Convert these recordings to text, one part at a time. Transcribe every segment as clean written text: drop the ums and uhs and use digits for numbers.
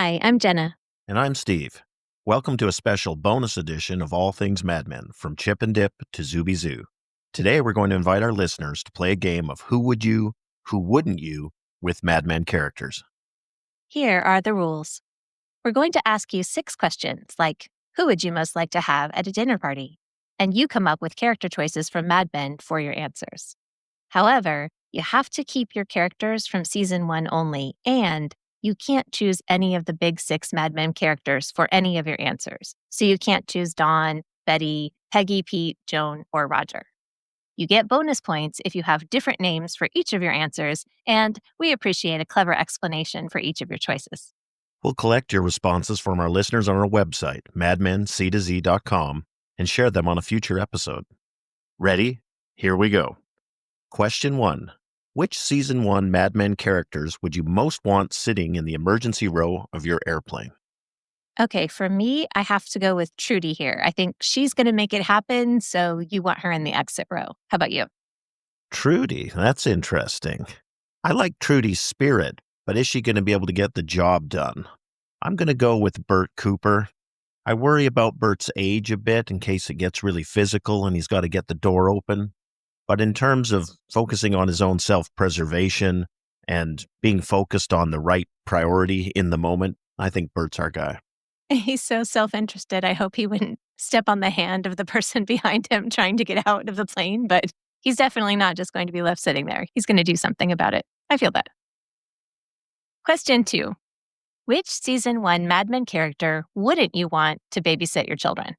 Hi, I'm Jenna. And I'm Steve. Welcome to a special bonus edition of All Things Mad Men, from Chip and Dip to Zooby Zoo. Today, we're going to invite our listeners to play a game of Who Would You, Who Wouldn't You with Mad Men characters. Here are the rules. We're going to ask you 6 questions, like who would you most like to have at a dinner party? And you come up with character choices from Mad Men for your answers. However, you have to keep your characters from season 1 only, and you can't choose any of the big 6 Mad Men characters for any of your answers. So you can't choose Dawn, Betty, Peggy, Pete, Joan, or Roger. You get bonus points if you have different names for each of your answers, and we appreciate a clever explanation for each of your choices. We'll collect your responses from our listeners on our website, madmenctoz.com, and share them on a future episode. Ready? Here we go. Question 1. Which season 1 Mad Men characters would you most want sitting in the emergency row of your airplane? Okay, for me, I have to go with Trudy here. I think she's going to make it happen, so you want her in the exit row. How about you? Trudy, that's interesting. I like Trudy's spirit, but is she going to be able to get the job done? I'm going to go with Bert Cooper. I worry about Bert's age a bit in case it gets really physical and he's got to get the door open. But in terms of focusing on his own self-preservation and being focused on the right priority in the moment, I think Bert's our guy. He's so self-interested. I hope he wouldn't step on the hand of the person behind him trying to get out of the plane, but he's definitely not just going to be left sitting there. He's going to do something about it. I feel that. Question 2. Which season 1 Mad Men character wouldn't you want to babysit your children?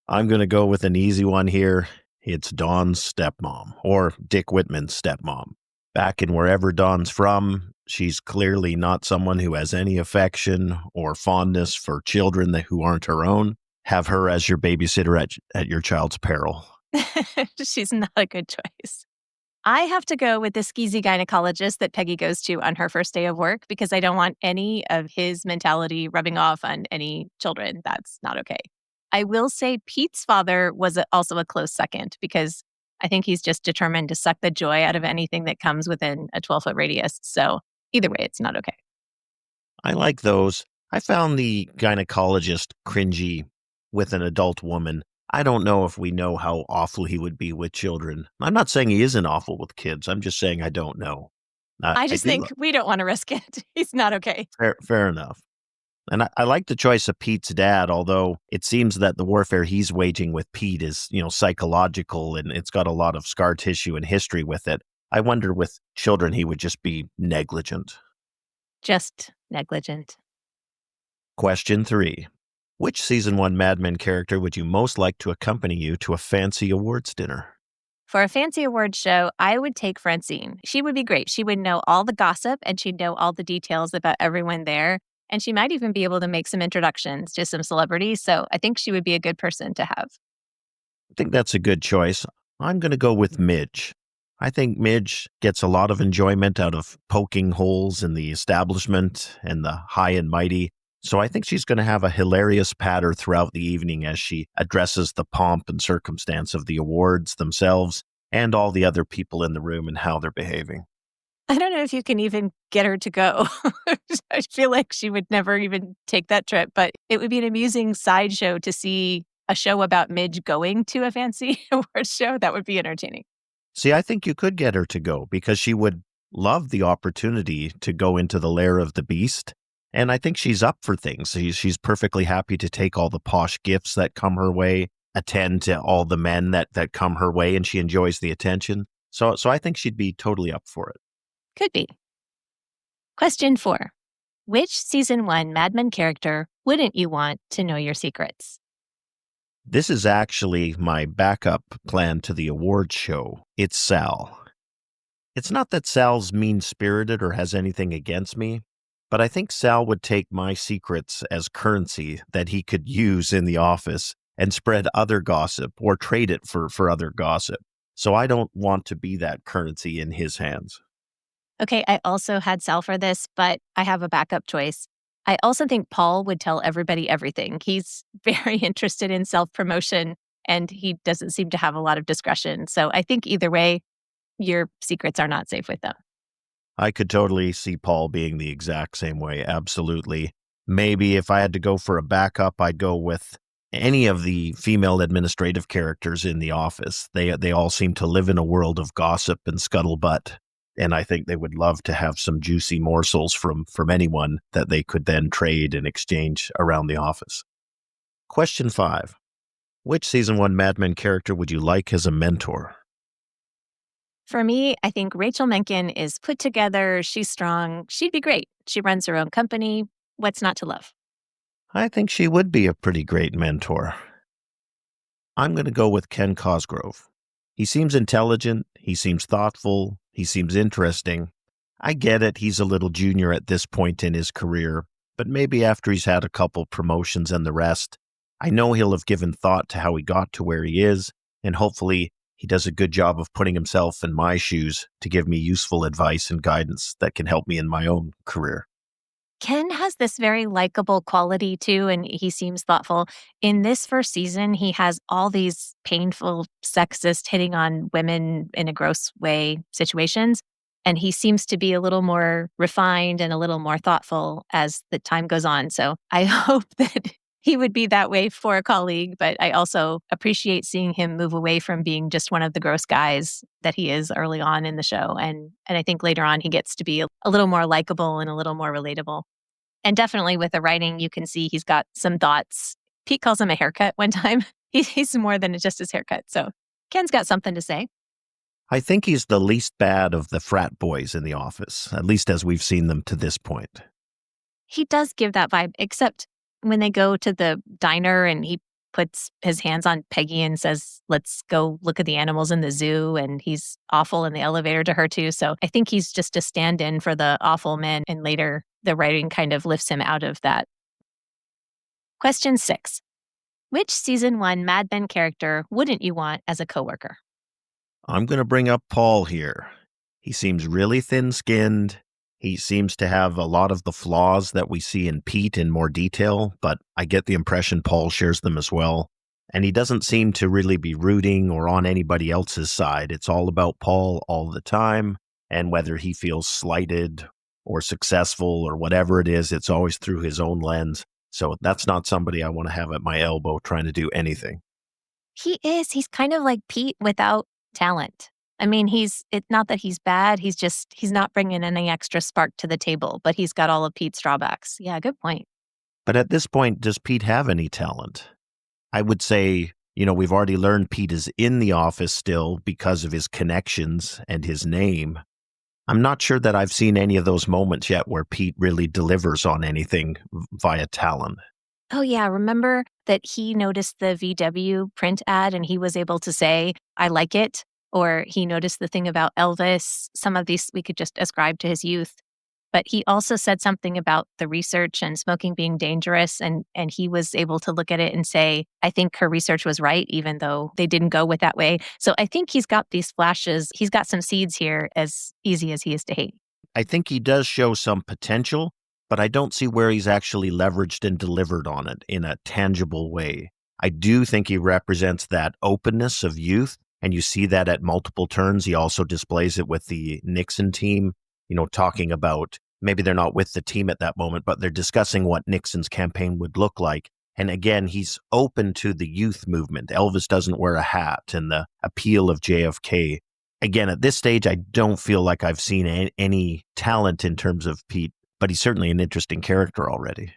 I'm going to go with an easy one here. It's Dawn's stepmom, or Dick Whitman's stepmom. Back in wherever Dawn's from, she's clearly not someone who has any affection or fondness for children who aren't her own. Have her as your babysitter at your child's peril. She's not a good choice. I have to go with the skeezy gynecologist that Peggy goes to on her first day of work because I don't want any of his mentality rubbing off on any children. That's not okay. I will say Pete's father was also a close second because I think he's just determined to suck the joy out of anything that comes within a 12-foot radius. So either way, it's not okay. I like those. I found the gynecologist cringy with an adult woman. I don't know if we know how awful he would be with children. I'm not saying he isn't awful with kids. I'm just saying I don't know. I just think we don't want to risk it. He's not okay. Fair enough. And I like the choice of Pete's dad, although it seems that the warfare he's waging with Pete is, psychological and it's got a lot of scar tissue and history with it. I wonder with children, he would just be negligent. Just negligent. Question 3. Which season 1 Mad Men character would you most like to accompany you to a fancy awards dinner? For a fancy awards show, I would take Francine. She would be great. She would know all the gossip and she'd know all the details about everyone there. And she might even be able to make some introductions to some celebrities. So I think she would be a good person to have. I think that's a good choice. I'm going to go with Midge. I think Midge gets a lot of enjoyment out of poking holes in the establishment and the high and mighty. So I think she's going to have a hilarious patter throughout the evening as she addresses the pomp and circumstance of the awards themselves and all the other people in the room and how they're behaving. I don't know if you can even get her to go. I feel like she would never even take that trip, but it would be an amusing sideshow to see a show about Midge going to a fancy awards show. That would be entertaining. See, I think you could get her to go because she would love the opportunity to go into the lair of the beast. And I think she's up for things. She's perfectly happy to take all the posh gifts that come her way, attend to all the men that come her way, and she enjoys the attention. So I think she'd be totally up for it. Could be. Question 4. Which season 1 Mad Men character wouldn't you want to know your secrets? This is actually my backup plan to the awards show. It's Sal. It's not that Sal's mean-spirited or has anything against me, but I think Sal would take my secrets as currency that he could use in the office and spread other gossip or trade it for other gossip. So I don't want to be that currency in his hands. Okay, I also had Sal for this, but I have a backup choice. I also think Paul would tell everybody everything. He's very interested in self-promotion, and he doesn't seem to have a lot of discretion. So I think either way, your secrets are not safe with them. I could totally see Paul being the exact same way, absolutely. Maybe if I had to go for a backup, I'd go with any of the female administrative characters in The Office. They all seem to live in a world of gossip and scuttlebutt, and I think they would love to have some juicy morsels from anyone that they could then trade and exchange around the office. Question 5. Which season 1 Mad Men character would you like as a mentor? For me, I think Rachel Menken is put together. She's strong. She'd be great. She runs her own company. What's not to love? I think she would be a pretty great mentor. I'm going to go with Ken Cosgrove. He seems intelligent, he seems thoughtful, he seems interesting. I get it, he's a little junior at this point in his career, but maybe after he's had a couple promotions and the rest, I know he'll have given thought to how he got to where he is, and hopefully he does a good job of putting himself in my shoes to give me useful advice and guidance that can help me in my own career. Ken has this very likable quality too, and he seems thoughtful. In this first season, he has all these painful, sexist, hitting on women in a gross way situations. And he seems to be a little more refined and a little more thoughtful as the time goes on. So I hope that he would be that way for a colleague, but I also appreciate seeing him move away from being just one of the gross guys that he is early on in the show. And I think later on he gets to be a little more likable and a little more relatable. And definitely with the writing, you can see he's got some thoughts. Pete calls him a haircut one time. He's more than just his haircut. So Ken's got something to say. I think he's the least bad of the frat boys in The Office, at least as we've seen them to this point. He does give that vibe, except when they go to the diner and he puts his hands on Peggy and says, let's go look at the animals in the zoo. And he's awful in the elevator to her too. So I think he's just a stand-in for the awful men. And later the writing kind of lifts him out of that. Question 6. Which season 1 Mad Men character wouldn't you want as a coworker? I'm going to bring up Paul here. He seems really thin-skinned. He seems to have a lot of the flaws that we see in Pete in more detail, but I get the impression Paul shares them as well. And he doesn't seem to really be rooting or on anybody else's side. It's all about Paul all the time, and whether he feels slighted or successful or whatever it is, it's always through his own lens. So that's not somebody I want to have at my elbow trying to do anything. He is. He's kind of like Pete without talent. I mean, it's not that he's bad. He's not bringing any extra spark to the table, but he's got all of Pete's drawbacks. Yeah, good point. But at this point, does Pete have any talent? I would say, we've already learned Pete is in the office still because of his connections and his name. I'm not sure that I've seen any of those moments yet where Pete really delivers on anything via talent. Oh, yeah. Remember that he noticed the VW print ad and he was able to say, I like it. Or he noticed the thing about Elvis. Some of these we could just ascribe to his youth. But he also said something about the research and smoking being dangerous. And he was able to look at it and say, I think her research was right, even though they didn't go with that way. So I think he's got these flashes. He's got some seeds here, as easy as he is to hate. I think he does show some potential, but I don't see where he's actually leveraged and delivered on it in a tangible way. I do think he represents that openness of youth, and you see that at multiple turns. He also displays it with the Nixon team, talking about maybe they're not with the team at that moment, but they're discussing what Nixon's campaign would look like. And again, he's open to the youth movement. Elvis doesn't wear a hat and the appeal of JFK. Again, at this stage, I don't feel like I've seen any talent in terms of Pete, but he's certainly an interesting character already.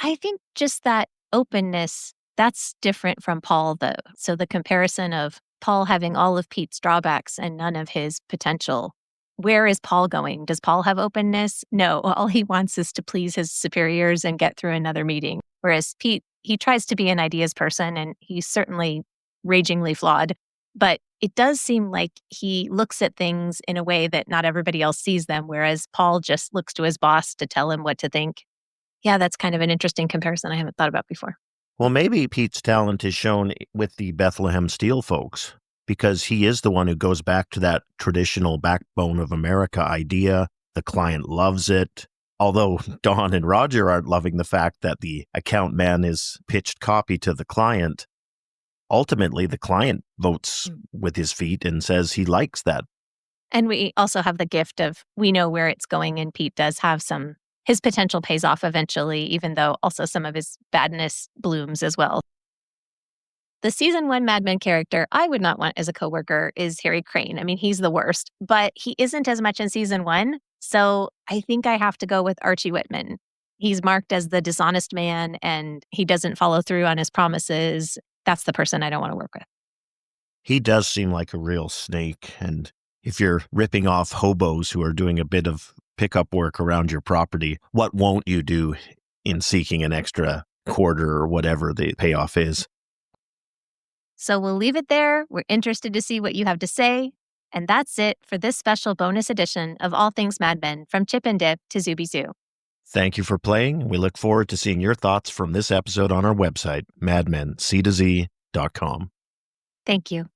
I think just that openness, that's different from Paul, though. So the comparison of Paul having all of Pete's drawbacks and none of his potential. Where is Paul going? Does Paul have openness? No, all he wants is to please his superiors and get through another meeting. Whereas Pete, he tries to be an ideas person and he's certainly ragingly flawed. But it does seem like he looks at things in a way that not everybody else sees them, whereas Paul just looks to his boss to tell him what to think. Yeah, that's kind of an interesting comparison I haven't thought about before. Well, maybe Pete's talent is shown with the Bethlehem Steel folks, because he is the one who goes back to that traditional backbone of America idea. The client loves it. Although Don and Roger aren't loving the fact that the account man is pitched copy to the client, ultimately the client votes with his feet and says he likes that. And we also have the gift of, we know where it's going, and Pete does have some his potential pays off eventually, even though also some of his badness blooms as well. The season 1 Mad Men character I would not want as a coworker is Harry Crane. I mean, he's the worst, but he isn't as much in season 1, so I think I have to go with Archie Whitman. He's marked as the dishonest man, and he doesn't follow through on his promises. That's the person I don't want to work with. He does seem like a real snake, and if you're ripping off hobos who are doing a bit of pickup work around your property, what won't you do in seeking an extra quarter or whatever the payoff is? So we'll leave it there. We're interested to see what you have to say. And that's it for this special bonus edition of All Things Mad Men from Chip and Dip to Zuby Zoo. Thank you for playing. We look forward to seeing your thoughts from this episode on our website, madmenctoz.com. Thank you.